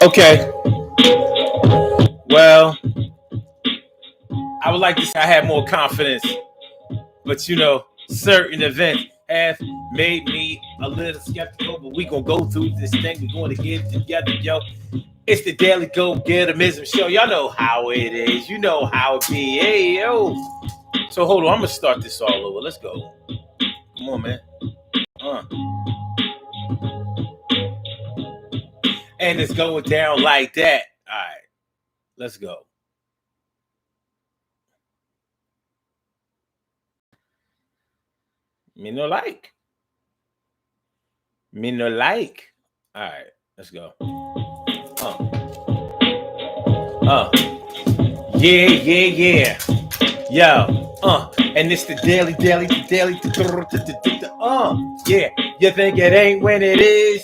Okay. Well, I would like to say I had more confidence, but certain events have made me a little skeptical. But we gonna go through this thing. We're going to get it together, yo. It's the Daily Go Getimism Show. Y'all know how it is. You know how it be. Hey, yo. So hold on. I'm gonna start this all over. Let's go. Come on, man. Uh. And it's going down like that. All right. Let's go. Me no like. Me no like. All right. Let's go. Uh. Yeah, yeah, yeah. Yo, and it's the daily, yeah. You think it ain't when it is?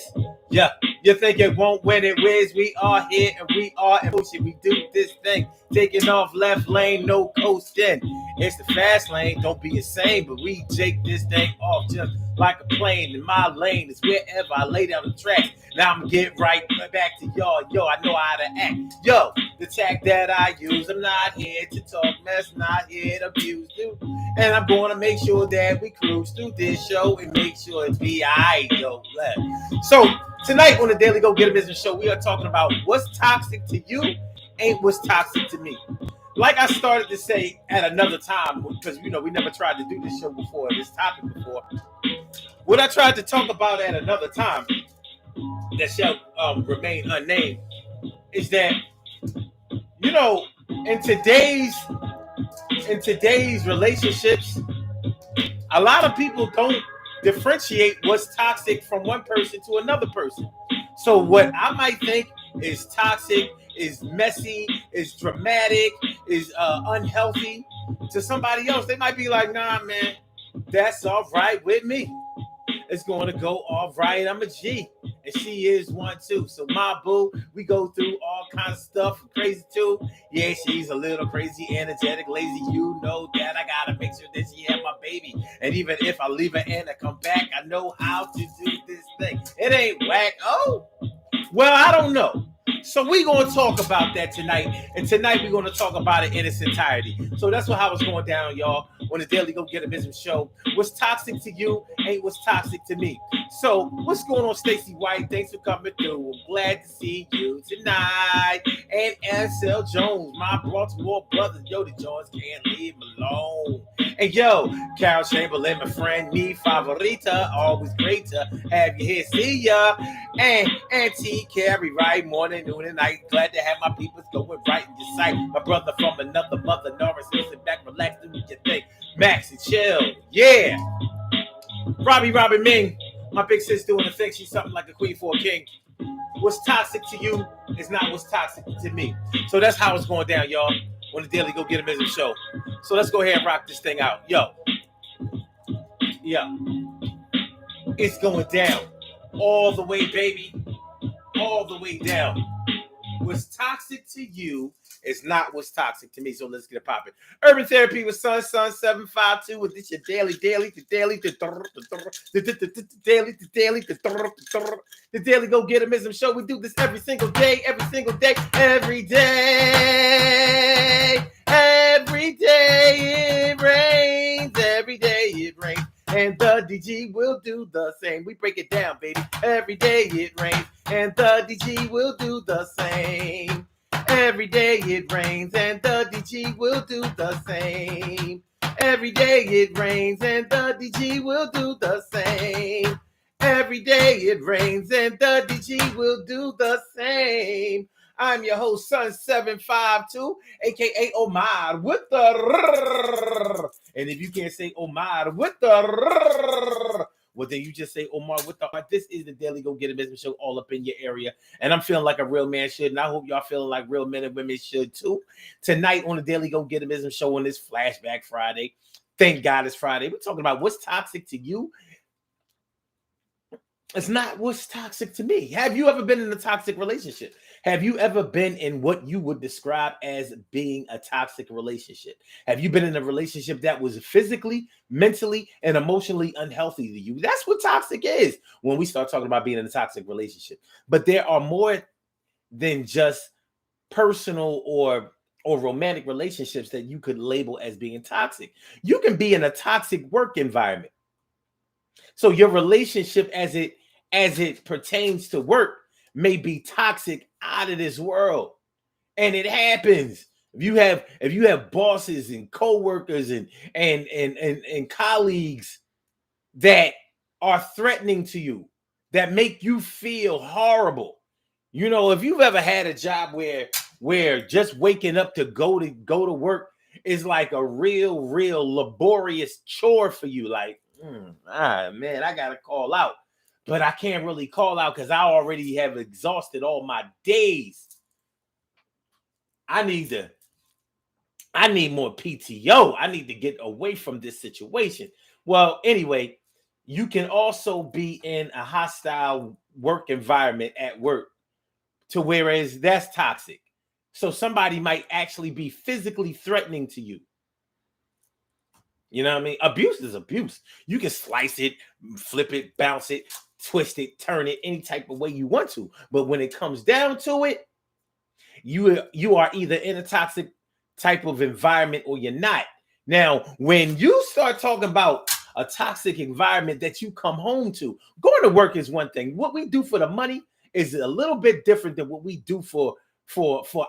Yeah, you think it won't when it is? We are here and we are in motion. We do this thing, taking off left lane, no coasting. It's the fast lane, don't be insane, but we take this thing off just like a plane. In my lane is wherever I lay down the tracks. Now I'm getting right back to y'all. Yo, I know how to act. Yo, the tack that I use, I'm not here to talk mess, not here to abuse you. And I'm going to make sure that we cruise through this show and make sure it be alright, yo. So tonight on the Daily Go Getimism Show, we are talking about what's toxic to you ain't what's toxic to me. Like I started to say at another time, because we never tried to do this show before, this topic before. What I tried to talk about at another time that shall remain unnamed is that in today's relationships, a lot of people don't differentiate what's toxic from one person to another person. So what I might think is toxic, is messy, is dramatic, is unhealthy to somebody else, they might be like, nah, man, that's all right with me. It's going to go all right. I'm a G. And she is one too. So my boo, we go through all kinds of stuff. Crazy too. Yeah, she's a little crazy, energetic, lazy. You know that. I got to make sure that she had my baby. And even if I leave her and I come back, I know how to do this thing. It ain't whack. Oh, well, I don't know. So we're going to talk about that tonight. And tonight we're going to talk about it in its entirety. So that's how it's going down, y'all, on the Daily Go Getimism Show. What's toxic to you ain't what's toxic to me. So what's going on, Stacey White? Thanks for coming through. I'm glad to see you tonight. And Ansel Jones, my Baltimore brother. Yo, the Jones can't leave him alone. And yo, Carol Chamberlain, my friend, me favorita. Always great to have you here. See ya. And Auntie Carrie, right? Morning, noon, and night. Glad to have my peoples going right in your sight. My brother from another mother, Norris, sit back, relax, do what you think. Max and chill. Yeah. Robbie Ming, my big sis doing the thing. She's something like a queen for a king. What's toxic to you is not what's toxic to me. So that's how it's going down, y'all, on the Daily Go Getimism Show. So let's go ahead and rock this thing out. Yo. It's going down. All the way, baby. All the way down. What's toxic to you is not what's toxic to me. So let's get it popping. Urban Therapy with Sun 752 with this your daily, the Daily Go Getimism Show. We do this every single day. It rains. Every day it rains. And the DG will do the same. We break it down, baby. Every day it rains. And the DG will do the same. Every day it rains. And the DG will do the same. Every day it rains. And the DG will do the same. Every day it rains. And the DG will do the same. I'm your host, Sun 752, aka Omar with the. And if you can't say Omar with the, well, then you just say Omar with the. This is the Daily Go Getimism Show, all up in your area, and I'm feeling like a real man should, and I hope y'all feeling like real men and women should too. Tonight on the Daily Go Getimism Show on this Flashback Friday, thank God it's Friday. We're talking about what's toxic to you. It's not what's toxic to me. Have you ever been in a toxic relationship? Have you ever been in what you would describe as being a toxic relationship? Have you been in a relationship that was physically, mentally, and emotionally unhealthy to you? That's what toxic is when we start talking about being in a toxic relationship. But there are more than just personal or romantic relationships that you could label as being toxic. You can be in a toxic work environment. So your relationship as it pertains to work may be toxic out of this world. And it happens. If you have bosses and coworkers and colleagues that are threatening to you, that make you feel horrible. You know, if you've ever had a job where just waking up to go to work is like a real laborious chore for you, like man, I gotta call out, but I can't really call out because I already have exhausted all my days. I need more PTO. I need to get away from this situation. Well, anyway, you can also be in a hostile work environment at work to whereas that's toxic. So somebody might actually be physically threatening to you. You know what I mean? Abuse is abuse. You can slice it, flip it, bounce it, twist it, turn it any type of way you want to. But when it comes down to it, you are either in a toxic type of environment or you're not. Now, when you start talking about a toxic environment that you come home to, going to work is one thing. What we do for the money is a little bit different than what we do for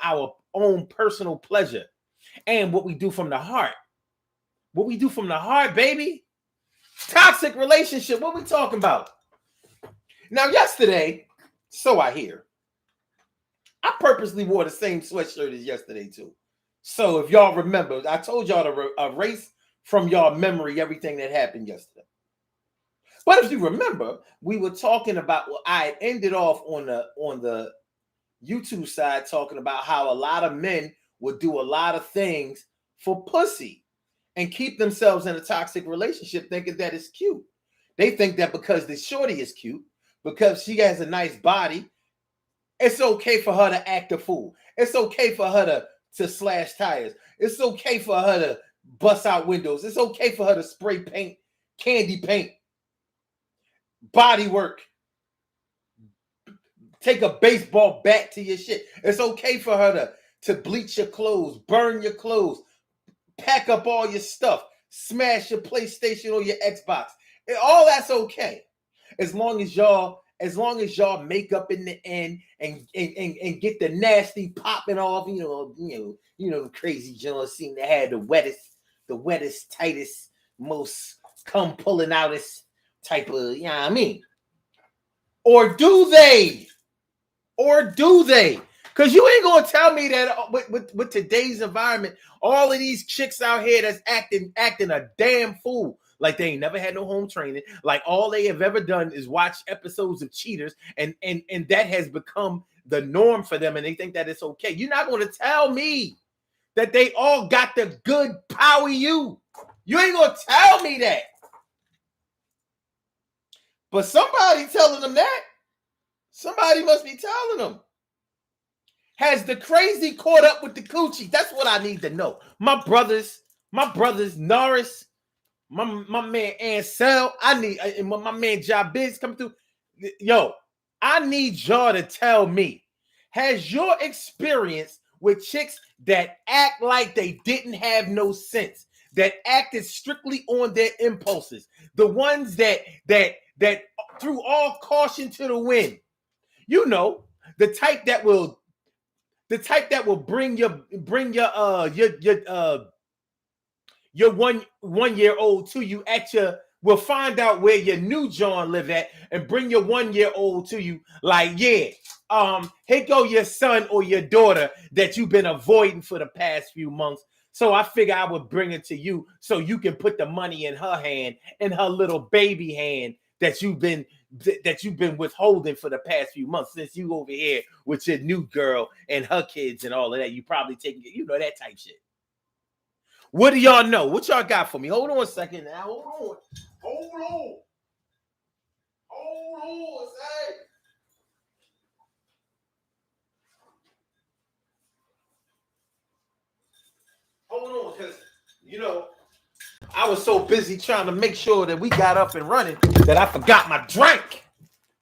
our own personal pleasure and what we do from the heart. What we do from the heart, baby. Toxic relationship. What we talking about? Now, yesterday, so I hear, I purposely wore the same sweatshirt as yesterday too. So if y'all remember, I told y'all to erase from y'all memory everything that happened yesterday. But if you remember, we were talking about, well, I ended off on the YouTube side talking about how a lot of men would do a lot of things for pussy and keep themselves in a toxic relationship thinking that it's cute. They think that because the shorty is cute, because she has a nice body, it's okay for her to act a fool. It's okay for her to slash tires. It's okay for her to bust out windows. It's okay for her to spray paint, candy paint, body work, take a baseball bat to your shit. It's okay for her to bleach your clothes, burn your clothes, pack up all your stuff, smash your PlayStation or your Xbox. All that's okay. As long as y'all make up in the end and get the nasty popping off, the crazy Jones seem to have the wettest, tightest, most cum pulling outest type of, you know what I mean? Or do they? Because you ain't gonna tell me that with today's environment, all of these chicks out here that's acting a damn fool. Like they ain't never had no home training. Like all they have ever done is watch episodes of Cheaters, and that has become the norm for them, and they think that it's okay. You're not going to tell me that they all got the good power you. You ain't going to tell me that. But somebody telling them that. Somebody must be telling them. Has the crazy caught up with the coochie? That's what I need to know. My brothers, Norris, my man Ansel, my man Jabez coming through. Yo, I need y'all to tell me, has your experience with chicks that act like they didn't have no sense, that acted strictly on their impulses, the ones that threw all caution to the wind, the type that will bring your 1-year-old to you will find out where your new John live at and bring your 1-year-old to you like, here go your son or your daughter that you've been avoiding for the past few months. So I figure I would bring it to you so you can put the money in her hand, in her little baby hand that you've been withholding for the past few months since you over here with your new girl and her kids and all of that. You probably taking, that type shit. What do y'all know? What y'all got for me? Hold on a second now. Hold on. Say. Hold on, because, I was so busy trying to make sure that we got up and running that I forgot my drink.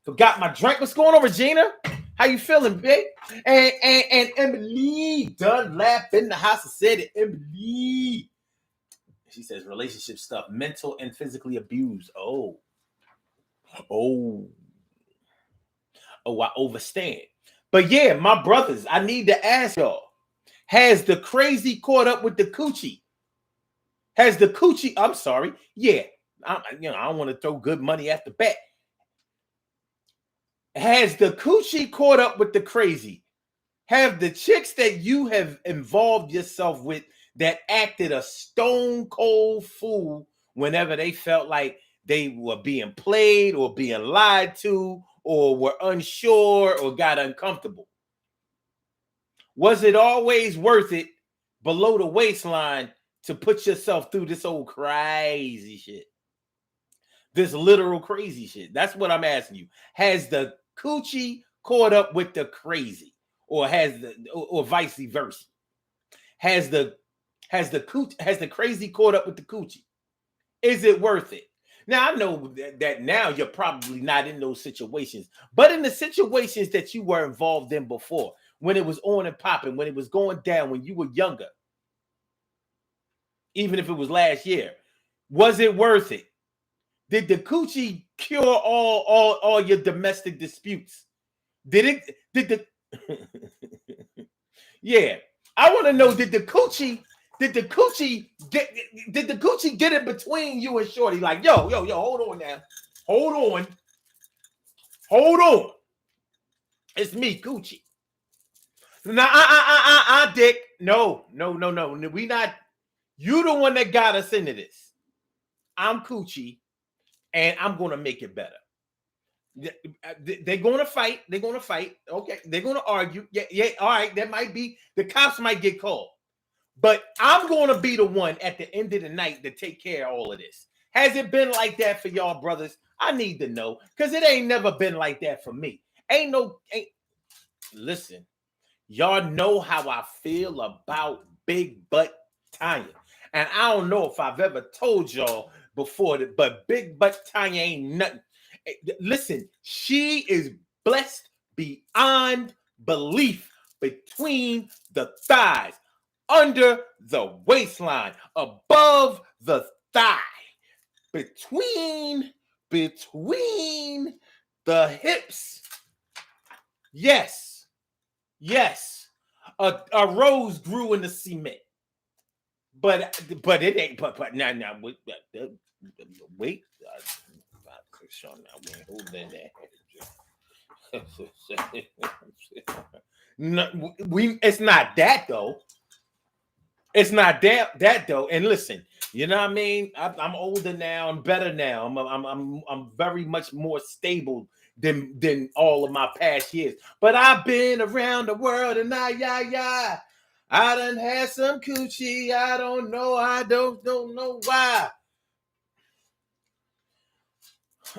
What's going on, Regina? How you feeling, babe? And Emily Dunlap in the house said it. Emily. She says relationship stuff, mental and physically abused. Oh, oh, I overstand. But yeah, my brothers, I need to ask y'all: has the crazy caught up with the coochie? Has the coochie? I'm sorry. Yeah, I don't want to throw good money at the bat. Has the coochie caught up with the crazy? Have the chicks that you have involved yourself with that acted a stone cold fool whenever they felt like they were being played or being lied to or were unsure or got uncomfortable? Was it always worth it below the waistline to put yourself through this old crazy shit? This literal crazy shit. That's what I'm asking you. Has the coochie caught up with the crazy? Or or vice versa? Has the crazy caught up with the coochie? Is it worth it? Now I know that now you're probably not in those situations, but in the situations that you were involved in before, when it was on and popping, when it was going down, when you were younger, even if it was last year, was it worth it? Did the coochie cure all your domestic disputes? Did the yeah, I want to know, did the coochie get it between you and Shorty? Like, yo, hold on now. Hold on. It's me, Coochie. Now, Dick. No. We not. You the one that got us into this. I'm Coochie, and I'm gonna make it better. They're gonna fight. Okay, they're gonna argue. Yeah. All right, that might be, the cops might get called, but I'm gonna be the one at the end of the night to take care of all of this. Has it been like that for y'all, brothers? I need to know, because it ain't never been like that for me. Listen, y'all know how I feel about Big Butt Tanya, and I don't know if I've ever told y'all before that, but Big Butt Tanya ain't nothing. Listen, she is blessed beyond belief between the thighs, under the waistline, above the thigh, between the hips. Yes. A rose grew in the cement. But it ain't. But now wait. Sean, no, it's not that though. It's not that though. And listen, you know what I mean? I'm older now. I'm better now. I'm very much more stable than all of my past years. But I've been around the world, and I done had some coochie. I don't know why.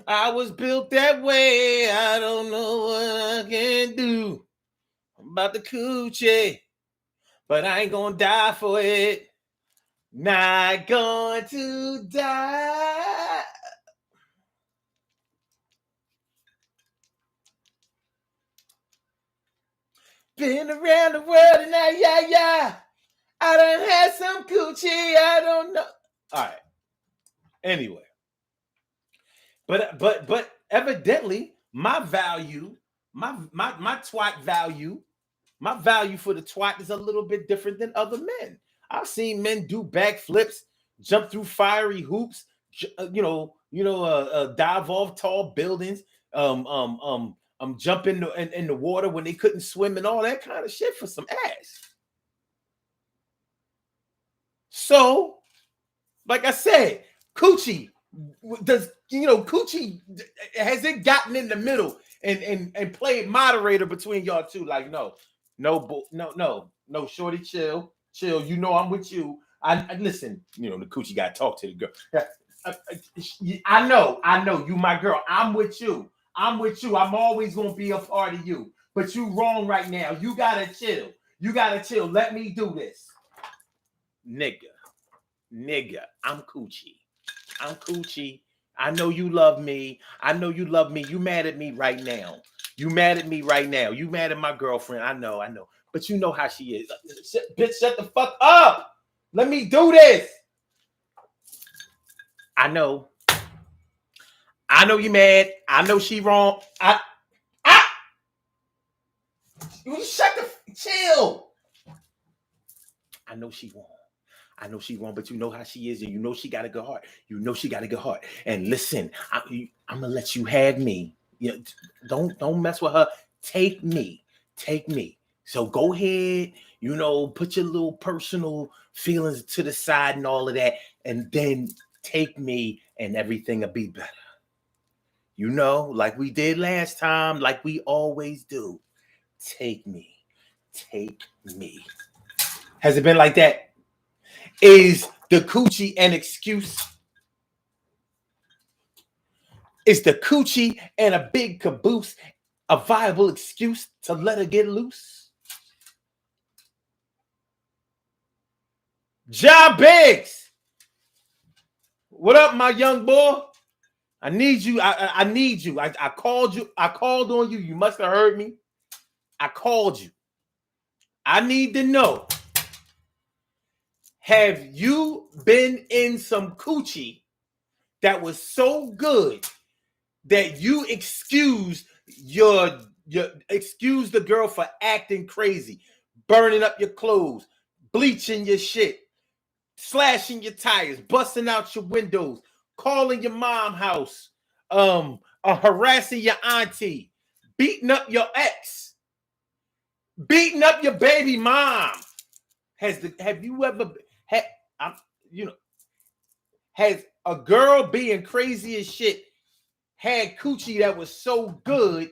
I was built that way. I don't know what I can do about the coochie, but I ain't gonna die for it. Not going to die. Been around the world, and I done had some coochie. I don't know. All right. Anyway, but evidently my value, my twat value, my value for the twat is a little bit different than other men. I've seen men do backflips, jump through fiery hoops, dive off tall buildings, jump in the water when they couldn't swim, and all that kind of shit for some ass. So, like I said, coochie, coochie, has it gotten in the middle and played moderator between y'all two? Like, no, shorty, chill. You know I'm with you. I listen. The coochie got to talk to the girl. I know you, my girl. I'm with you. I'm always gonna be a part of you. But you wrong right now. You gotta chill. Let me do this, nigga. I'm Coochie. I know you love me. You mad at me right now. You mad at me right now. You mad at my girlfriend. I know. But you know how she is. Bitch, shut the fuck up. Let me do this. I know you mad. I know she wrong. You chill. I know she wrong, but you know how she is, and you know she got a good heart. And listen, I'm gonna let you have me. Don't mess with her. Take me. So go ahead, put your little personal feelings to the side and all of that, and then take me, and everything will be better. Like we did last time, like we always do. Take me. Has it been like that? Is the coochie an excuse? Is the coochie and a big caboose a viable excuse to let her get loose? Ja Biggs, what up, my young boy? I need you. I need you. I called you. I called on you. You must have heard me. I called you. I need to know. Have you been in some coochie that was so good that you excuse the girl for acting crazy, burning up your clothes, bleaching your shit, slashing your tires, busting out your windows, calling your mom house, harassing your auntie, beating up your ex, beating up your baby mom? Have you ever had, has a girl being crazy as shit had coochie that was so good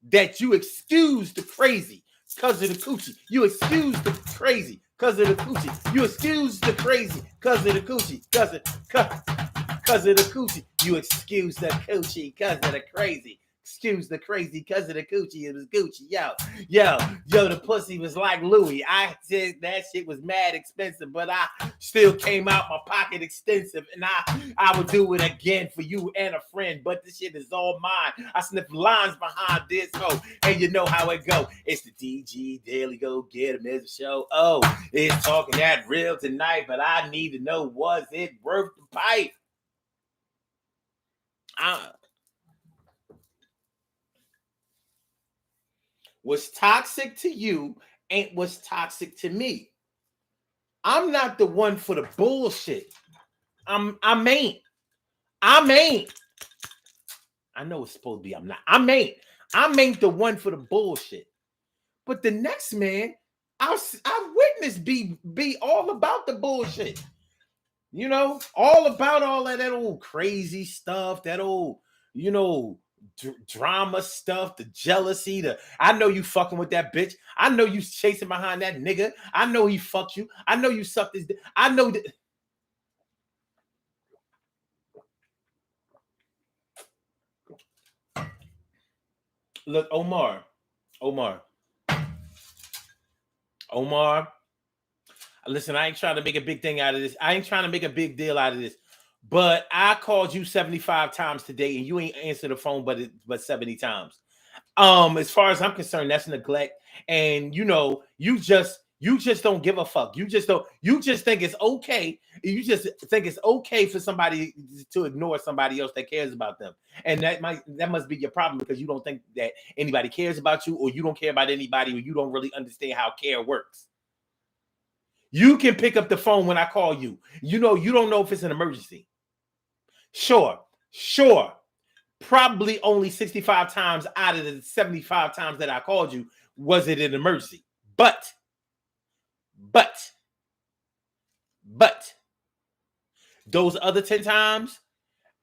that you excused the crazy because of the coochie? You excused the crazy because of the coochie. You excused the crazy because of the coochie. Because of the coochie. You excuse the coochie because of the crazy. Excuse the crazy because of the coochie. It was Gucci. Yo, the pussy was like Louis. I said that shit was mad expensive, but I still came out my pocket extensive, and I would do it again for you and a friend, but this shit is all mine. I sniff lines behind this hoe, and you know how it go. It's the DG Daily Go Get 'Em is a show. Oh, it's talking that real tonight, but I need to know, was it worth the pipe? What's toxic to you ain't what's toxic to me. I'm not the one for the bullshit. I ain't. I know it's supposed to be I'm not. I ain't the one for the bullshit. But the next man, I've witnessed be all about the bullshit. All about all that old crazy stuff, that old, drama stuff, the jealousy, I know you fucking with that bitch. I know you chasing behind that nigga. I know he fucked you. I know you sucked his dick. I know that. Look, Omar. Listen, I ain't trying to make a big thing out of this. I ain't trying to make a big deal out of this. But I called you 75 times today, and you ain't answered the phone but 70 times. As far as I'm concerned, that's neglect. And you just don't give a fuck. You just think it's okay. You just think it's okay for somebody to ignore somebody else that cares about them. And that must be your problem, because you don't think that anybody cares about you, or you don't care about anybody, or you don't really understand how care works. You can pick up the phone when I call you. You don't know if it's an emergency. Sure. Probably only 65 times out of the 75 times that I called you was it an emergency. But those other 10 times,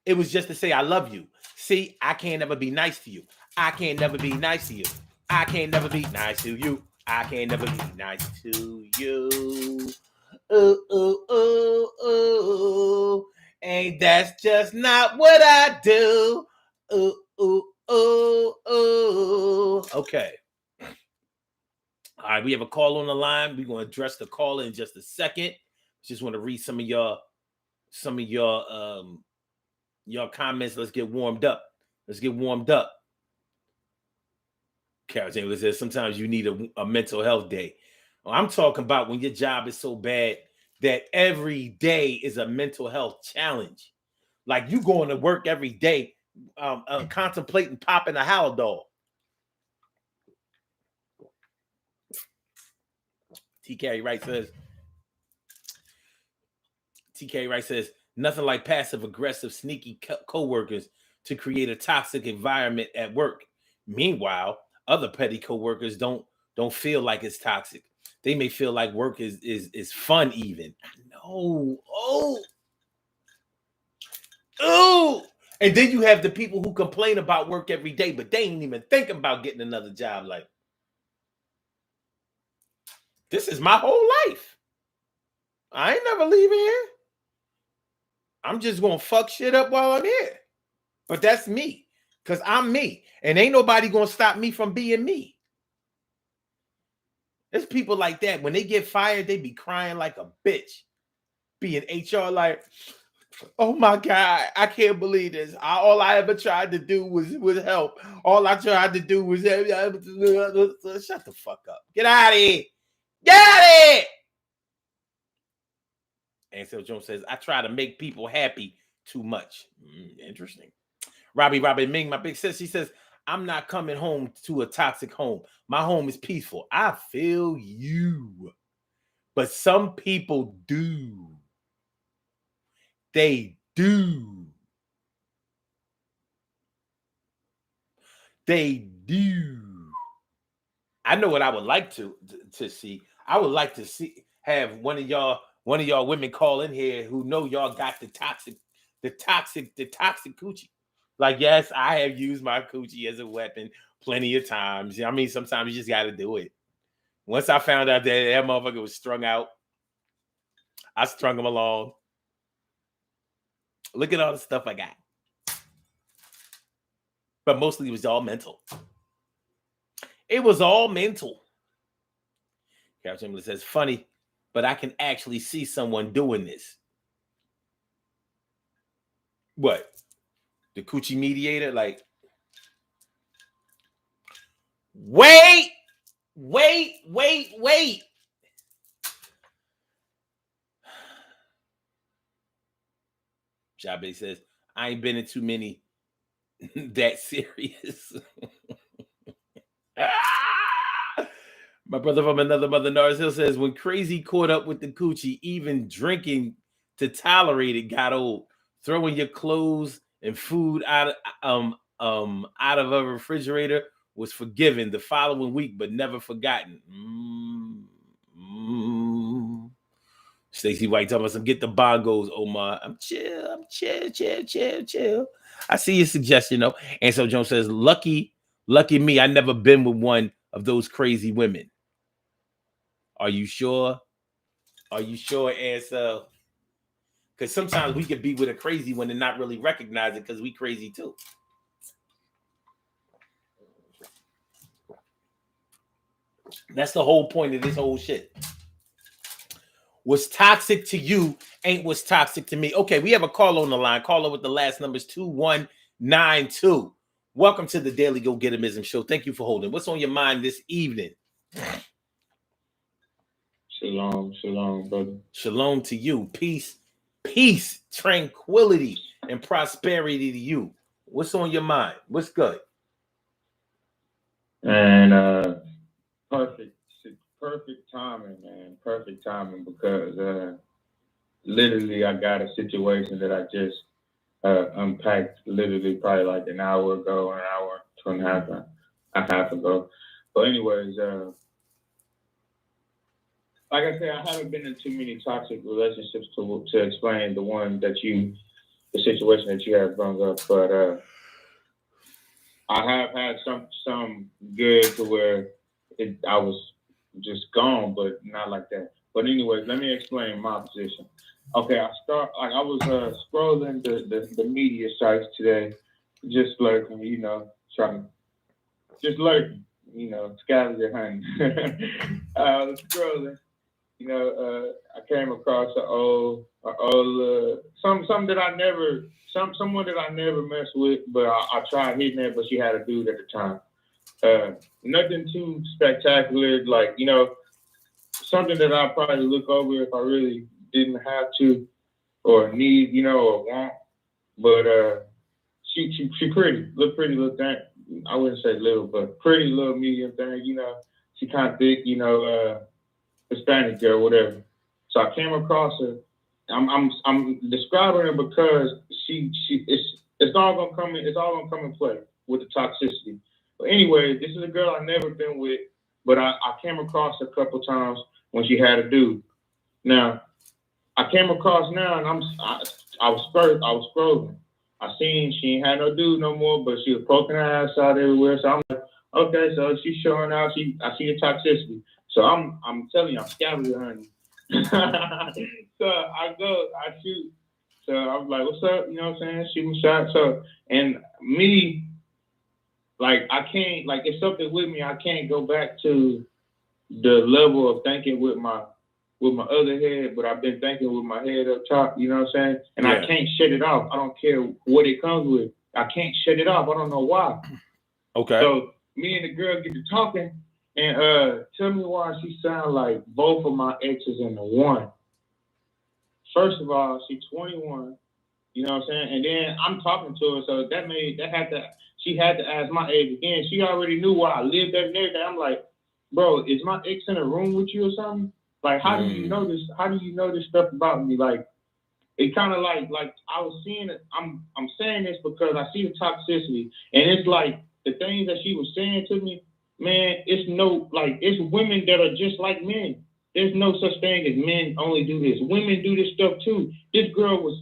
it was just to say I love you. See, I can't never be nice to you. I can't never be nice to you. I can't never be nice to you. I can't never be nice to you. Ooh. And that's just not what I do. Ooh. Okay. All right, we have a call on the line. We're going to address the caller in just a second. Just want to read some of your comments. Let's get warmed up. Carol James says sometimes you need a mental health day. Well, I'm talking about when your job is so bad that every day is a mental health challenge. Like you going to work every day, contemplating popping a Haldol. TK Wright says nothing like passive aggressive, sneaky co-workers to create a toxic environment at work. Meanwhile, other petty co-workers don't feel like it's toxic. They may feel like work is fun even. No. Oh. And then you have the people who complain about work every day, but they ain't even thinking about getting another job. Like, this is my whole life. I ain't never leaving here. I'm just gonna fuck shit up while I'm here. But that's me, because I'm me. And ain't nobody gonna stop me from being me. There's people like that. When they get fired, they be crying like a bitch. Be in HR like, oh my God, I can't believe this. All I ever tried to do was help. All I tried to do was shut the fuck up. Get out of here. Get out of here. Ansel Jones says, I try to make people happy too much. Interesting. Robbie Ming, my big sis, she says, I'm not coming home to a toxic home. My home is peaceful. I feel you. But some people do. They do. They do. I know what I would like to see. I would like to have one of y'all women call in here who know y'all got the toxic coochie. Like, yes, I have used my coochie as a weapon plenty of times. I mean, sometimes you just got to do it. Once I found out that motherfucker was strung out, I strung him along. Look at all the stuff I got. But mostly it was all mental. It was all mental. Captain says, funny, but I can actually see someone doing this. What? The coochie mediator? Like, wait. Jabe says, I ain't been in too many that serious. My brother from another mother, Nars Hill, says, when crazy caught up with the coochie, even drinking to tolerate it got old. Throwing your clothes and food out of a refrigerator was forgiven the following week, but never forgotten. Stacey White telling us, get the bongos, Omar. I'm chill. I see your suggestion, though. And so Jones says, lucky me, I never been with one of those crazy women. Are you sure? Ansel? Because sometimes we could be with a crazy one and not really recognize it because we crazy too. That's the whole point of this whole shit. What's toxic to you ain't what's toxic to me. Okay, we have a caller on the line. Caller with the last numbers 2192. Welcome to the Daily Go Getimism Show. Thank you for holding. What's on your mind this evening? Shalom, brother. Shalom to you. Peace, tranquility, and prosperity to you. What's on your mind? What's good? And perfect timing, man. Perfect timing, because literally I got a situation that I just unpacked literally probably like an hour ago, two and a half ago. But anyways, like I said, I haven't been in too many toxic relationships to explain the situation that you have brought up, but I have had some good to where I was just gone, but not like that. But anyways, let me explain my position. Okay, I was scrolling the media sites today, just lurking, scavenger hunting. I was scrolling. I came across someone that I never messed with, but I tried hitting her, but she had a dude at the time. Nothing too spectacular, like, you know, something that I'll probably look over if I really didn't have to or need, you know, or want. But she pretty, little thing. I wouldn't say little, but pretty little medium thing, you know. She kind of thick, you know, Hispanic girl, whatever. So I came across her. I'm describing her because it's all gonna come in play with the toxicity. But anyway, this is a girl I've never been with, but I came across her a couple times when she had a dude. Now I came across now, and I was scrolling. I seen she ain't had no dude no more, but she was poking her ass out everywhere. So I'm like, okay, so she's showing out. I see the toxicity. So I'm telling you, I'm scavenger hunting. So I shoot. So I'm like, what's up? You know what I'm saying? Shooting shots. So, and me, like, I can't, like, it's something with me. I can't go back to the level of thinking with my other head, but I've been thinking with my head up top, you know what I'm saying? And I can't shut it off. I don't care what it comes with. I can't shut it off. I don't know why. Okay. So me and the girl get to talking, and tell me why she sound like both of my exes in the one. First of all, she's 21, you know what I'm saying? And then I'm talking to her, so she had to ask my age again. She already knew where I lived at and everything. I'm like, bro, is my ex in a room with you or something? Like, how do you know this? How do you know this stuff about me? Like, it kind of like I was seeing it. I'm saying this because I see the toxicity, and it's like the things that she was saying to me, man. It's women that are just like men. There's no such thing as men only do this. Women do this stuff too. This girl was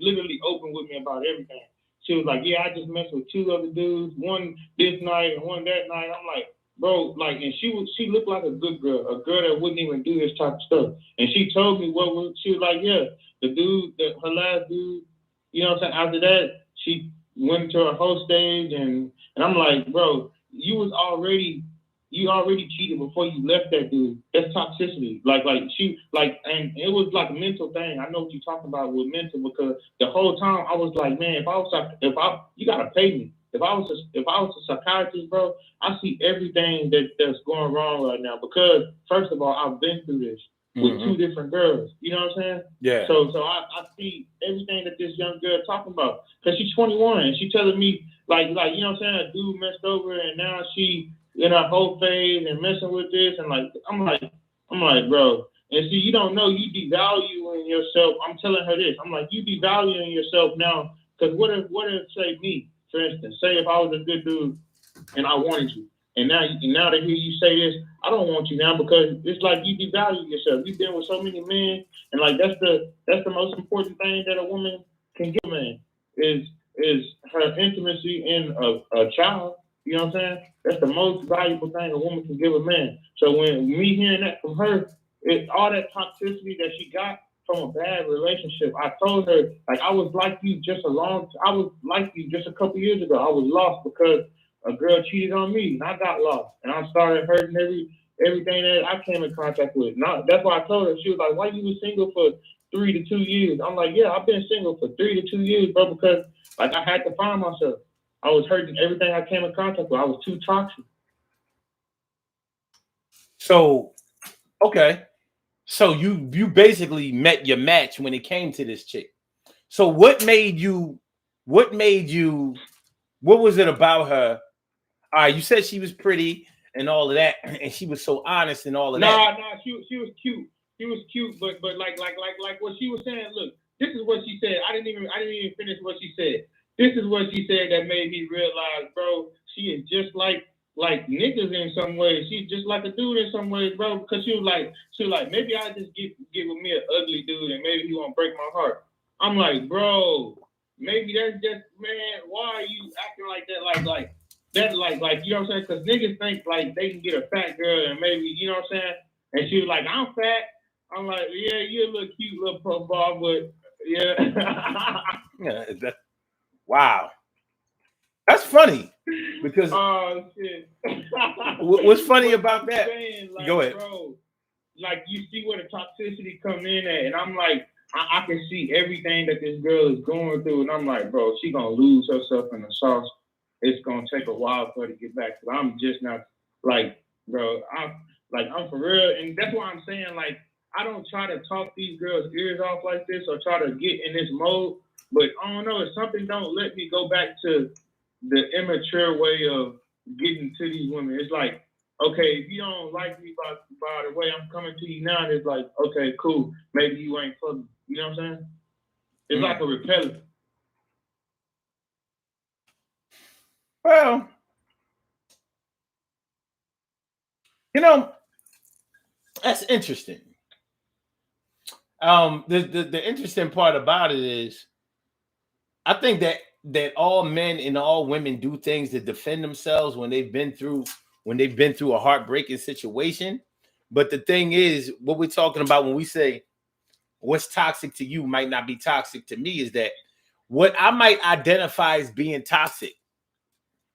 literally open with me about everything. She was like, yeah, I just messed with two other dudes, one this night and one that night. I'm like, bro, like, and she looked like a good girl, a girl that wouldn't even do this type of stuff. And she told me she was like, yeah, her last dude, you know what I'm saying? After that, she went into her whole stage, and I'm like, bro, you already cheated before you left that dude. That's toxicity. And it was like a mental thing. I know what you're talking about with mental, because the whole time I was like, man, you gotta pay me. If I was a psychiatrist, bro, I see everything that's going wrong right now, because first of all, I've been through this with two different girls. You know what I'm saying? Yeah. So I see everything that this young girl talking about, because she's 21 and she telling me like you know what I'm saying, a dude messed over and now she in her whole phase and messing with this, and like I'm like, bro. And see, you don't know, you devaluing yourself. I'm telling her this. I'm like, you devaluing yourself now, because what if say me, for instance, say if I was a good dude and I wanted you, and now to hear you say this, I don't want you now, because it's like you devalue yourself. You've been with so many men, and like that's the most important thing that a woman can give a man is her intimacy in a child. You know what I'm saying? That's the most valuable thing a woman can give a man. So when me hearing that from her, it's all that toxicity that she got from a bad relationship. I told her, like, I was like you just a couple years ago. I was lost because a girl cheated on me, and I got lost, and I started hurting everything that I came in contact with. Now, that's why I told her. She was like, why you was single for 3 to 2 years? I'm like, yeah, I've been single for 3 to 2 years, bro, because like I had to find myself. I was hurting everything I came in contact with. I was too toxic. So, okay. So you basically met your match when it came to this chick. So what was it about her? All right, you said she was pretty and all of that, and she was so honest and all of that. No, she was cute. She was cute, but like what she was saying, look, this is what she said. I didn't even finish what she said. This is what she said that made me realize, bro, she is just like niggas in some ways. She's just like a dude in some ways, bro. Because she was like, maybe I just get with me an ugly dude and maybe he won't break my heart. I'm like, bro, maybe that's just, man, why are you acting like that? Like you know what I'm saying? Because niggas think like they can get a fat girl and maybe, you know what I'm saying? And she was like, I'm fat. I'm like, yeah, you're a little cute little profile, but yeah. Wow. That's funny, because oh shit. What's funny about that? Like, go ahead, bro. Like, you see where the toxicity come in at, and I'm like, I can see everything that this girl is going through, and I'm like, bro, she gonna lose herself in the sauce it's gonna take a while for her to get back. Cause I'm just not like, bro. I'm for real, and that's why I'm saying like I don't try to talk these girls' ears off like this or try to get in this mode. But I don't know if something don't let me go back to the immature way of getting to these women. It's like, okay, if you don't like me by the way I'm coming to you now, it's like, okay, cool. Maybe you ain't for me. You know what I'm saying? It's like a repellent. Well, you know, that's interesting. The interesting part about it is, I think that all men and all women do things to defend themselves when they've been through a heartbreaking situation. But the thing is, what we're talking about when we say what's toxic to you might not be toxic to me is that what I might identify as being toxic,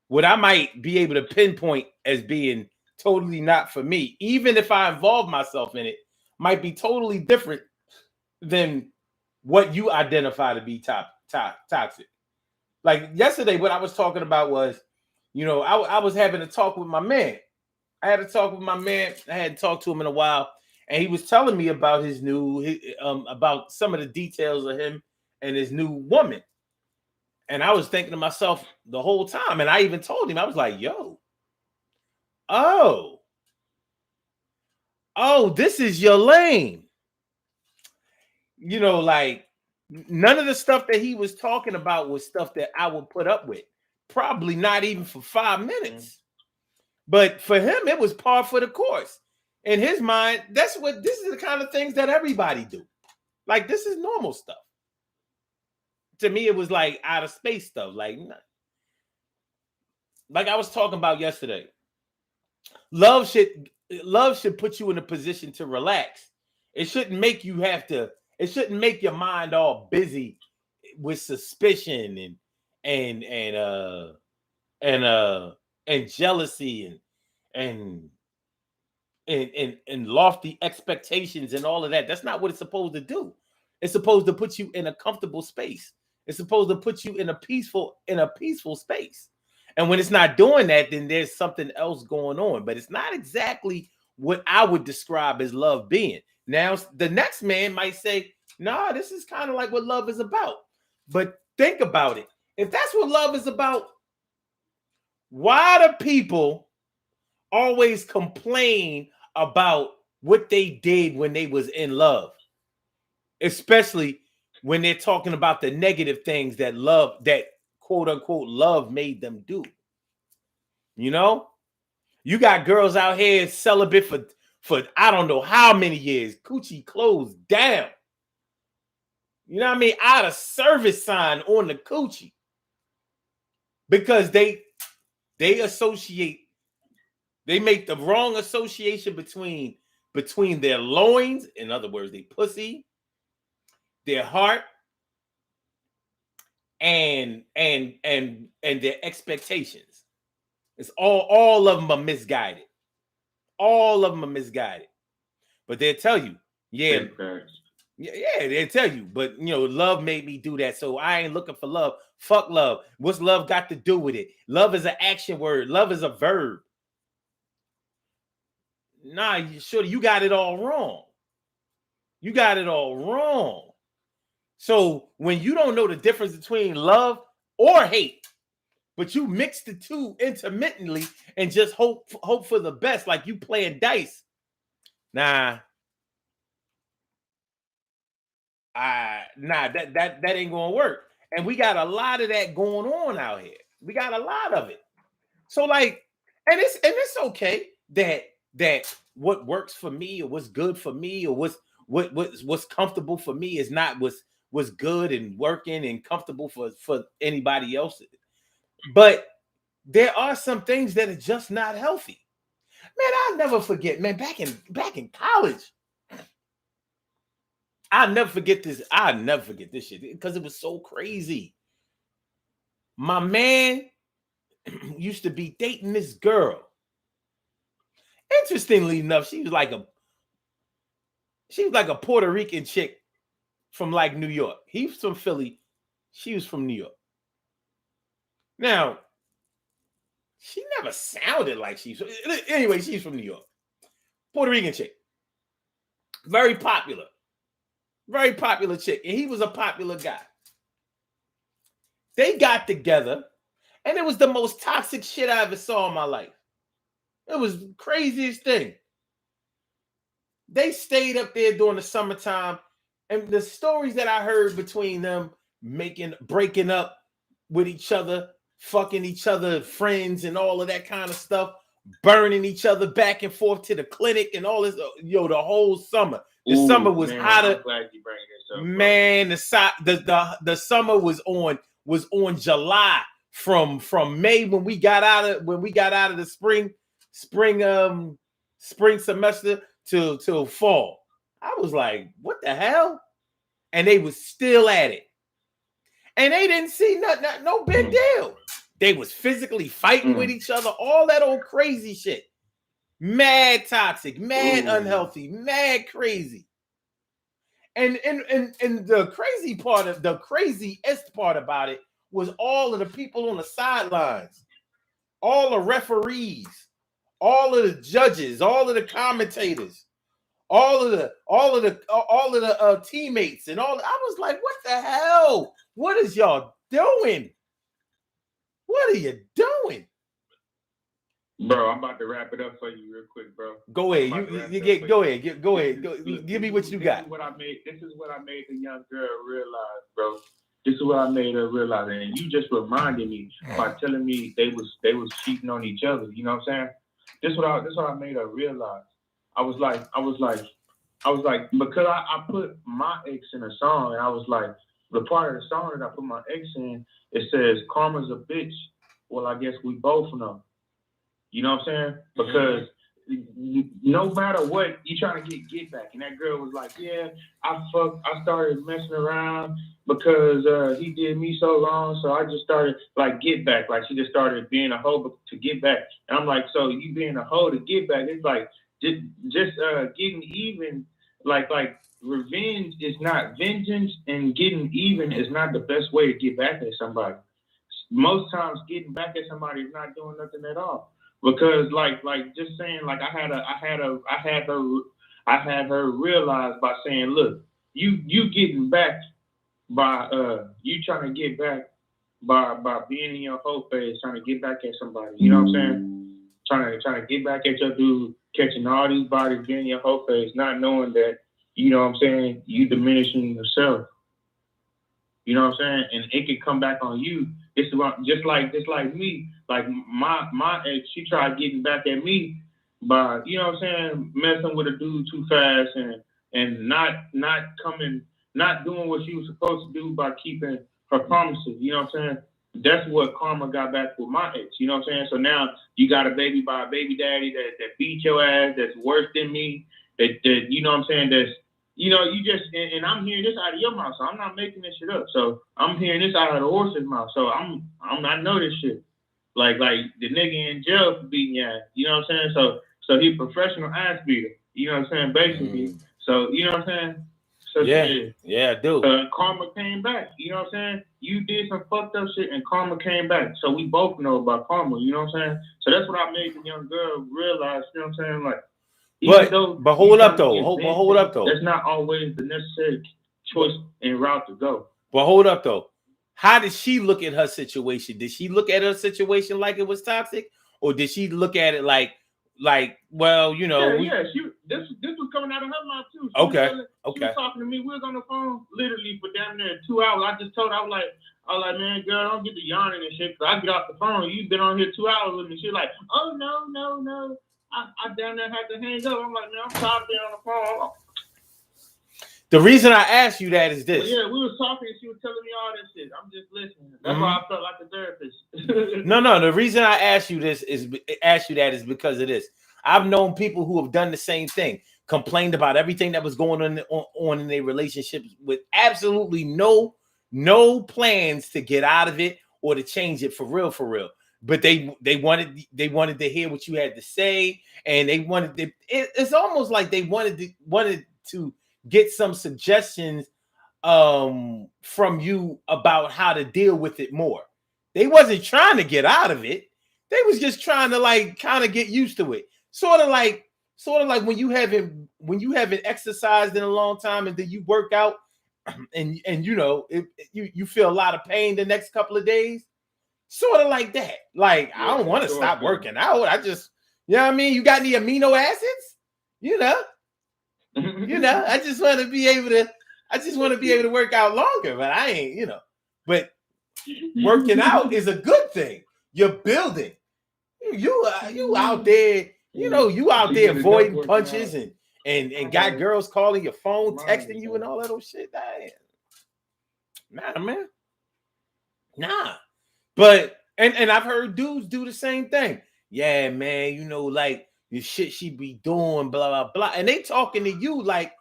what I might be able to pinpoint as being totally not for me, even if I involve myself in it, might be totally different than what you identify to be toxic. Like yesterday, what I was talking about was, I was having a talk with my man. I had a talk with my man. I hadn't talked to him in a while, and he was telling me about about some of the details of him and his new woman. And I was thinking to myself the whole time, and I even told him, I was like, "Yo, oh, this is your lane." Like none of the stuff that he was talking about was stuff that I would put up with. Probably not even for 5 minutes. But for him, it was par for the course. In his mind, this is the kind of things that everybody do. Like, this is normal stuff. To me, it was like out of space stuff. Like I was talking about yesterday. Love should put you in a position to relax. It shouldn't make you it shouldn't make your mind all busy with suspicion and jealousy and lofty expectations and all of that. That's not what it's supposed to do. It's supposed to put you in a comfortable space. It's supposed to put you in a peaceful space. And when it's not doing that, then there's something else going on. But it's not exactly what I would describe as love being. Now, the next man might say, nah, this is kind of like what love is about. But think about it. If that's what love is about, why do people always complain about what they did when they was in love? Especially when they're talking about the negative things that quote unquote love made them do. You got girls out here celibate for I don't know how many years, coochie closed down. You know what I mean? Out of service sign on the coochie. Because they make the wrong association between their loins, in other words, their pussy, their heart, and their expectations. It's all of them are misguided. All of them are misguided. But they'll tell you, yeah, they'll tell you, but love made me do that. So I ain't looking for love. Fuck love. What's love got to do with it? Love is an action word. Love is a verb. Nah, you got it all wrong. You got it all wrong. So when you don't know the difference between love or hate, but you mix the two intermittently and just hope for the best, like you playing dice. That ain't gonna work. And we got a lot of that going on out here. We got a lot of it. So like, and it's okay that what works for me or what's good for me or what's comfortable for me is not what's good and working and comfortable for anybody else. But there are some things that are just not healthy. Man, I'll never forget, man, back in college. I'll never forget this shit because it was so crazy. My man used to be dating this girl. Interestingly enough, she was like a Puerto Rican chick from like New York. He was from Philly. She was from New York. Now, She never sounded like she's. Anyway, she's from New York. Puerto Rican chick. Very popular. Very popular chick. And he was a popular guy. They got together, and it was the most toxic shit I ever saw in my life. It was the craziest thing. They stayed up there during the summertime, and the stories that I heard between them breaking up with each other, fucking each other, friends, and all of that kind of stuff, burning each other back and forth to the clinic and all this, the whole summer. The summer was hotter. I'm glad you bring this up, man, the summer was on July from May when we got out of the spring semester till fall. I was like, what the hell? And they was still at it. And they didn't see no big deal. They was physically fighting with each other, all that old crazy shit. Mad toxic, mad unhealthy, mad crazy. And the craziest part about it was all of the people on the sidelines, all the referees, all of the judges, all of the commentators, all of the teammates, and all. I was like, what the hell? What is y'all doing? What are you doing? Bro, I'm about to wrap it up for you real quick, bro. Go ahead. Go ahead. Give me what you got. This is what I made the young girl realize, bro. This is what I made her realize. And you just reminded me by telling me they was cheating on each other. You know what I'm saying? This is what I made her realize. I was like, because I put my ex in a song, and I was like, the part of the song that I put my ex in, it says, karma's a bitch. Well, I guess we both know. You know what I'm saying? Because no matter what, you trying to get back. And that girl was like, yeah, I started messing around because he did me so wrong. So I just started like get back. Like she just started being a hoe to get back. And I'm like, so you being a hoe to get back, it's like just getting even, like revenge is not vengeance, and getting even is not the best way to get back at somebody. Most times getting back at somebody is not doing nothing at all. Because like just saying, like I had her realize by saying, look, you getting back by you trying to get back by being in your whole phase, trying to get back at somebody. You know what I'm saying? Trying to get back at your dude, catching all these bodies, being in your whole phase, not knowing that, you know what I'm saying, you diminishing yourself. You know what I'm saying? And it could come back on you. It's just like me. Like my ex, she tried getting back at me by, you know what I'm saying, messing with a dude too fast and not doing what she was supposed to do by keeping her promises. You know what I'm saying? That's what karma got back with my ex. You know what I'm saying? So now you got a baby by a baby daddy that beat your ass, that's worse than me, that you know what I'm saying, that's, you know, you just, and I'm hearing this out of your mouth, so I'm not making this shit up. So I'm hearing this out of the horse's mouth. So I know this shit. Like the nigga in jail for beating your ass. You know what I'm saying? So he a professional ass beater. You know what I'm saying? Basically. So you know what I'm saying? So yeah, dude. Karma came back. You know what I'm saying? You did some fucked up shit, and karma came back. So we both know about karma. You know what I'm saying? So that's what I made the young girl realize. You know what I'm saying? Like. But hold up though. That's not always the necessary choice and route to go. But hold up though. How did she look at her situation? Did she look at her situation like it was toxic, or did she look at it like well, you know? This was coming out of her mouth too. She was talking to me. We was on the phone literally for damn near 2 hours. I just told her, I was like, man, girl, don't get the yawning and shit. Cause I get off the phone. You've been on here 2 hours with me. She's like, oh no. I damn near had to hang up. I'm like, man, I'm tired of being on the phone. The reason I asked you that is this. Well, yeah, we was talking and she was telling me all this shit. I'm just listening. That's why I felt like a therapist. No. The reason I asked you that is because of this. I've known people who have done the same thing, complained about everything that was going on in their relationships with absolutely no plans to get out of it or to change it for real. But they wanted to hear what you had to say, and they wanted to. It's almost like they wanted to get some suggestions from you about how to deal with it more. They wasn't trying to get out of it. They was just trying to like kind of get used to it. Sort of like when you haven't exercised in a long time and then you work out and you know you feel a lot of pain the next couple of days. Sort of like that. Like, I don't want to stop working out. I just, you know what I mean? You got any amino acids? You know, I just want to be able to work out longer, but I ain't, you know. But working out is a good thing. You're building. You out there, you know, you out there avoiding punches and got girls calling your phone, texting you and all that old shit. Nah, man. Nah. But and I've heard dudes do the same thing. Yeah, man, you know, like the shit she be doing, blah, blah, blah. And they talking to you like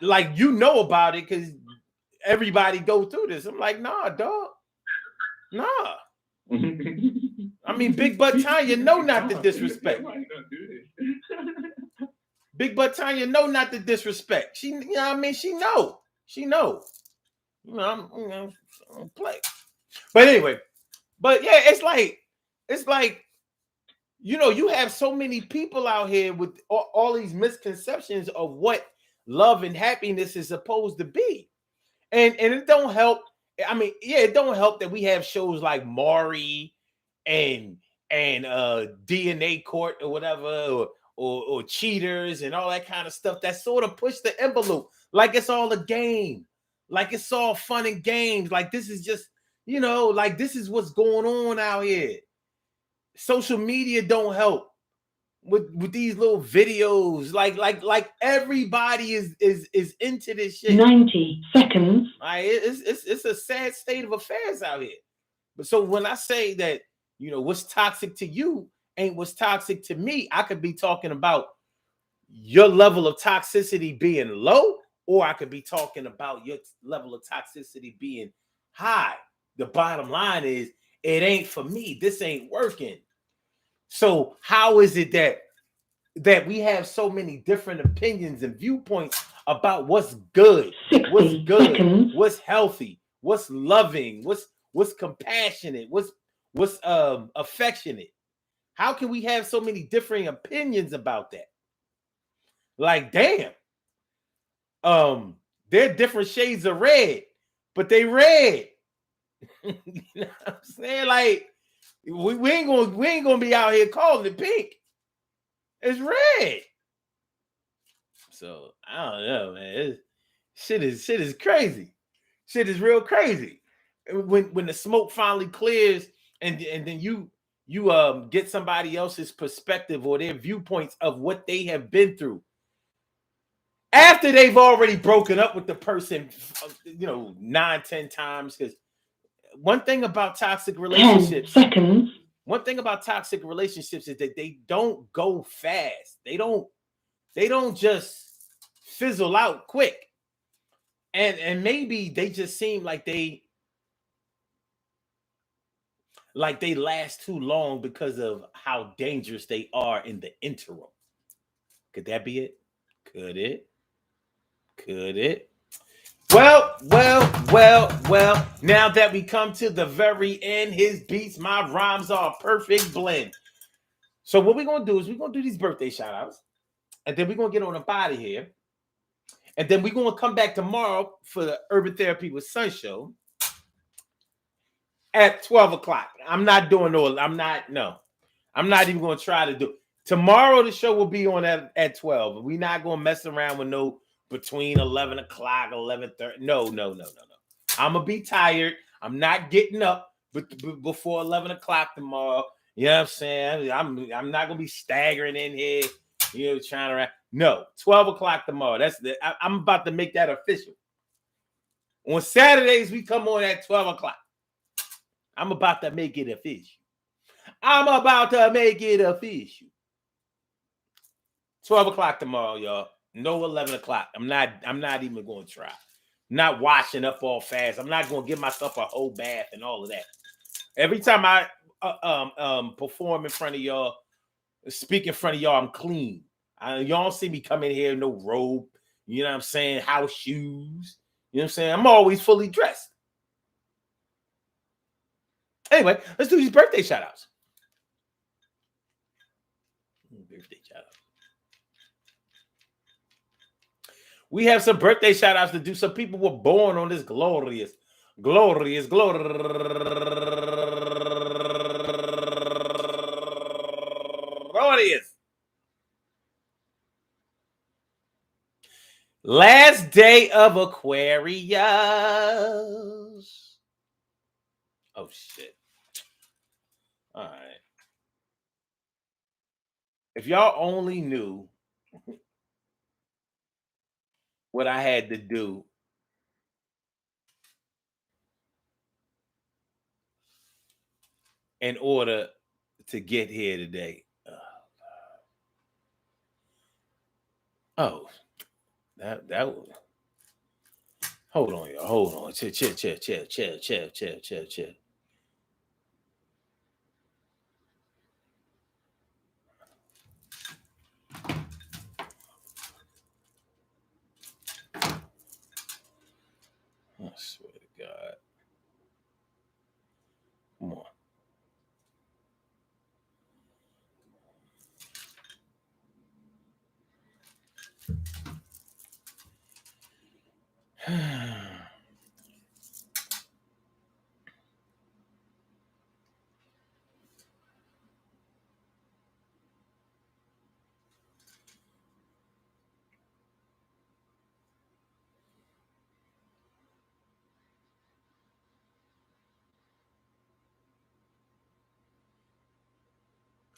you know about it because everybody go through this. I'm like, nah, dog. Nah. I mean, Big Butt Tanya know not to disrespect. Big Butt Tanya know not to disrespect. She, you know what I mean? She know. You know, I'm play. But anyway, but yeah, it's like, you know, you have so many people out here with all these misconceptions of what love and happiness is supposed to be. And it don't help. I mean, yeah, it don't help that we have shows like Maury and DNA Court or whatever, or Cheaters and all that kind of stuff that sort of push the envelope like it's all a game, like it's all fun and games, like this is just, you know, like this is what's going on out here. Social media don't help with these little videos. Like everybody is into this shit. 90 seconds. It's a sad state of affairs out here. But so when I say that, you know, what's toxic to you ain't what's toxic to me, I could be talking about your level of toxicity being low, or I could be talking about your level of toxicity being high. The bottom line is, it ain't for me. This ain't working. So how is it that we have so many different opinions and viewpoints about what's good, what's healthy, what's loving, what's compassionate, what's affectionate? How can we have so many differing opinions about that? Like, damn. They're different shades of red, but they red. You know what I'm saying? Like, we ain't gonna be out here calling it pink. It's red. So I don't know, man. Shit is crazy. Shit is real crazy. When the smoke finally clears, and then you get somebody else's perspective or their viewpoints of what they have been through after they've already broken up with the person, you know, 9-10 times. Because one thing about toxic relationships, 10 seconds. One thing about toxic relationships is that they don't go fast. They don't just fizzle out quick. And maybe they just seem like they last too long because of how dangerous they are in the interim. Could that be it? Could it? Well. Now that we come to the very end, his beats, my rhymes are a perfect blend. So what we're going to do is we're going to do these birthday shout outs. And then we're going to get on up out of here. And then we're going to come back tomorrow for the Urban Therapy with Sun show at 12 o'clock. I'm not even going to try to do it. Tomorrow the show will be on at 12. We're not going to mess around with no between 11 o'clock, 11:30. No. I'm going to be tired. I'm not getting up before 11 o'clock tomorrow. You know what I'm saying? I'm not going to be staggering in here, you know, trying to... No, 12 o'clock tomorrow. I'm about to make that official. On Saturdays, we come on at 12 o'clock. I'm about to make it official. 12 o'clock tomorrow, y'all. No 11 o'clock. I'm not even going to try. Not washing up all fast. I'm not going to give myself a whole bath and all of that. Every time I perform in front of y'all, speak in front of y'all, I'm clean. Y'all don't see me come in here in no robe. You know what I'm saying? House shoes. You know what I'm saying? I'm always fully dressed. Anyway, let's do these birthday shout outs. birthday shout out. We have some birthday shout outs to do. Some people were born on this glorious. Last day of Aquarius. Oh, shit. All right. If y'all only knew what I had to do in order to get here today. Oh, that was. Hold on, y'all. Hold on. Chill. I swear to God. Come on.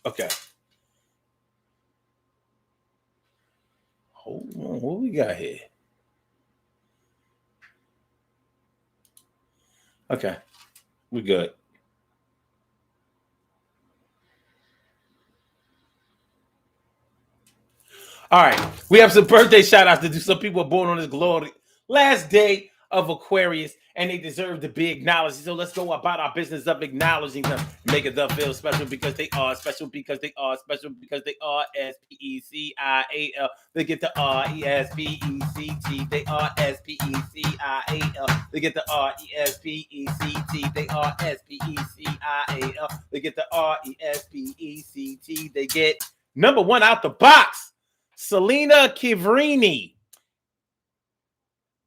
Okay. Hold on. What we got here? Okay. We good. All right. We have some birthday shout outs to do. Some people are born on this glory. Last day of Aquarius, and they deserve to be acknowledged. So let's go about our business of acknowledging them, making them feel special because they are special, because they are special, because they are SPECIAL. They get the RESPECT. They are SPECIAL. They get the RESPECT. They are SPECIAL. They get the RESPECT. They get number one out the box, Selena Kivrini.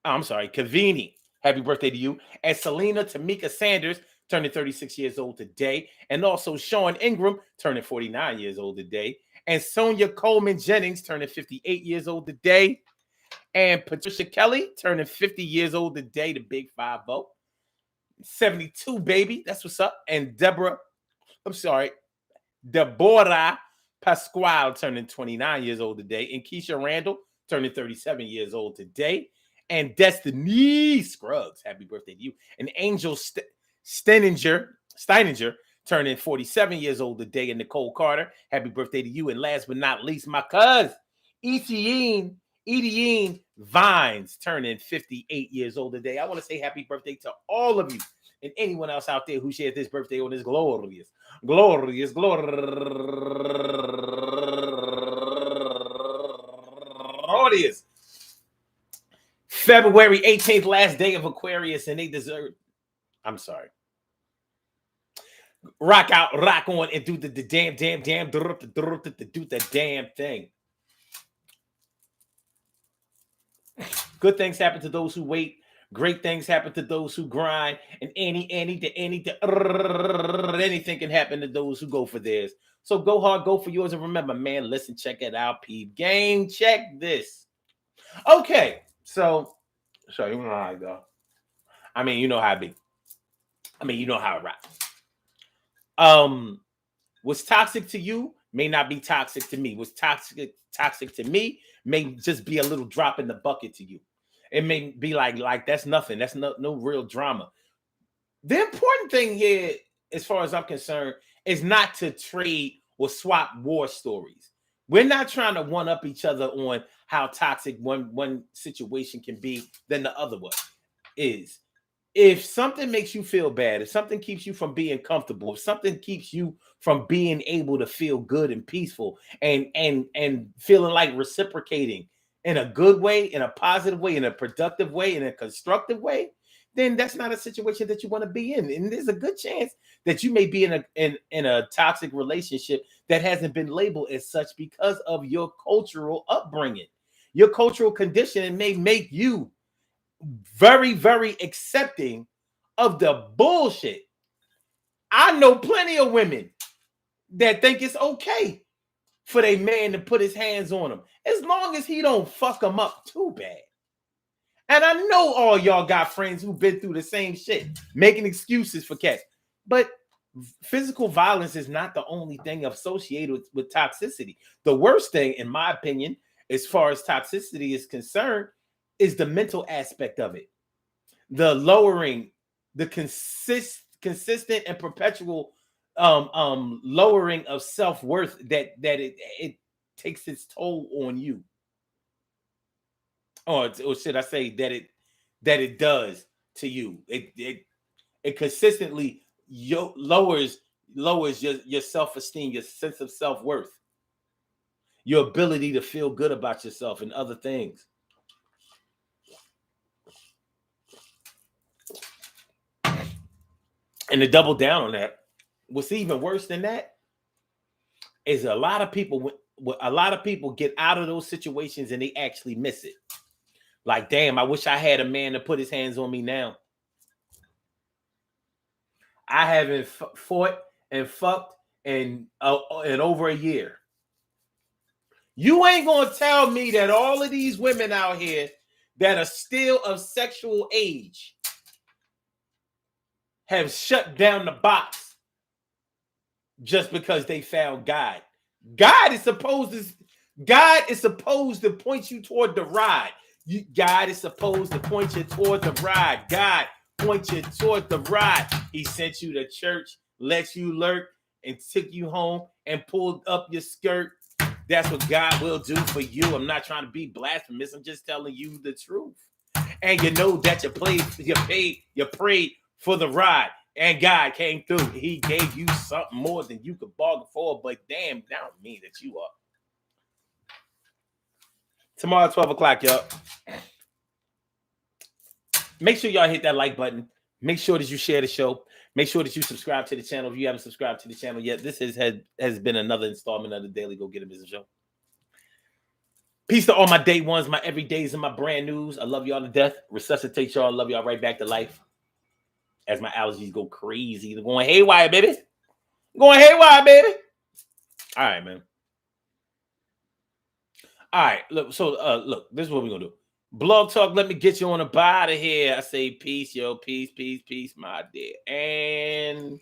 I'm sorry, Kavini. Happy birthday to you. And Selena Tamika Sanders turning 36 years old today. And also Sean Ingram turning 49 years old today. And Sonia Coleman Jennings turning 58 years old today. And Patricia Kelly turning 50 years old today, the big 5-0. 72, baby. That's what's up. And Deborah Pasquale turning 29 years old today. And Keisha Randall turning 37 years old today. And Destiny Scruggs, happy birthday to you. And Angel Steininger turning 47 years old today. And Nicole Carter, happy birthday to you. And last but not least, my cousin, Etienne Vines, turning 58 years old today. I want to say happy birthday to all of you and anyone else out there who shared this birthday on this glorious February 18th, last day of Aquarius, and they deserve. I'm sorry. Rock out, rock on, and do the damn, do the damn thing. Good things happen to those who wait. Great things happen to those who grind. And anything can happen to those who go for theirs. So go hard, go for yours. And remember, man, listen, check it out, peep game. Check this. Okay, so you know how I go. I mean, you know how I be. I mean, you know how I rap. What's toxic to you may not be toxic to me. What's toxic to me may just be a little drop in the bucket to you. It may be like that's nothing. That's no real drama. The important thing here, as far as I'm concerned, is not to trade or swap war stories. We're not trying to one up each other on how toxic one situation can be than the other one is. If something makes you feel bad, if something keeps you from being comfortable, if something keeps you from being able to feel good and peaceful and feeling like reciprocating in a good way, in a positive way, in a productive way, in a constructive way, then that's not a situation that you want to be in. And there's a good chance that you may be in a toxic relationship that hasn't been labeled as such because of your cultural upbringing. Your cultural conditioning may make you very, very accepting of the bullshit. I know plenty of women that think it's okay for their man to put his hands on them, as long as he don't fuck them up too bad. And I know all y'all got friends who've been through the same shit, making excuses for cats. But physical violence is not the only thing associated with toxicity. The worst thing, in my opinion, as far as toxicity is concerned, is the mental aspect of it. The lowering, the consistent and perpetual lowering of self-worth that it takes its toll on you. Or should I say that it does to you? It consistently lowers your self-esteem, your sense of self-worth, your ability to feel good about yourself and other things. And to double down on that, what's even worse than that is a lot of people get out of those situations and they actually miss it. Like, damn, I wish I had a man to put his hands on me now. I haven't fought and fucked in over a year. You ain't gonna tell me that all of these women out here that are still of sexual age have shut down the box just because they found God. God is supposed to point you toward the ride. God is supposed to point you toward the ride. God point you toward the ride. He sent you to church, let you lurk, and took you home and pulled up your skirt. That's what God will do for you. I'm not trying to be blasphemous. I'm just telling you the truth. And you know that you prayed for the ride, and God came through. He gave you something more than you could bargain for. But damn, that don't mean that you are. Tomorrow, 12 o'clock, y'all. Make sure y'all hit that like button. Make sure that you share the show. Make sure that you subscribe to the channel if you haven't subscribed to the channel yet. This has been another installment of the Daily Go Get It Business Show. Peace to all my day ones, my everydays, and my brand news. I love y'all to death. Resuscitate y'all. Love y'all right back to life. As my allergies go crazy. They're going haywire, baby. Going haywire, baby. All right, man. All right, look. So, look. This is what we're gonna do. Blog Talk. Let me get you on a bye out of here. I say peace, yo. Peace, peace, peace, my dear. And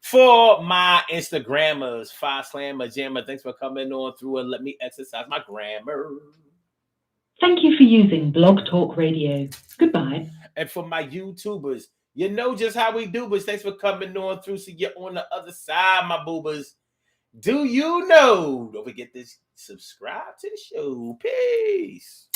for my Instagrammers, Five Slammer Jammer, thanks for coming on through and let me exercise my grammar. Thank you for using Blog Talk Radio. Goodbye. And for my YouTubers, you know just how we do, but thanks for coming on through. So you're on the other side, my boobers. Do you know? Don't forget to subscribe to the show. Peace.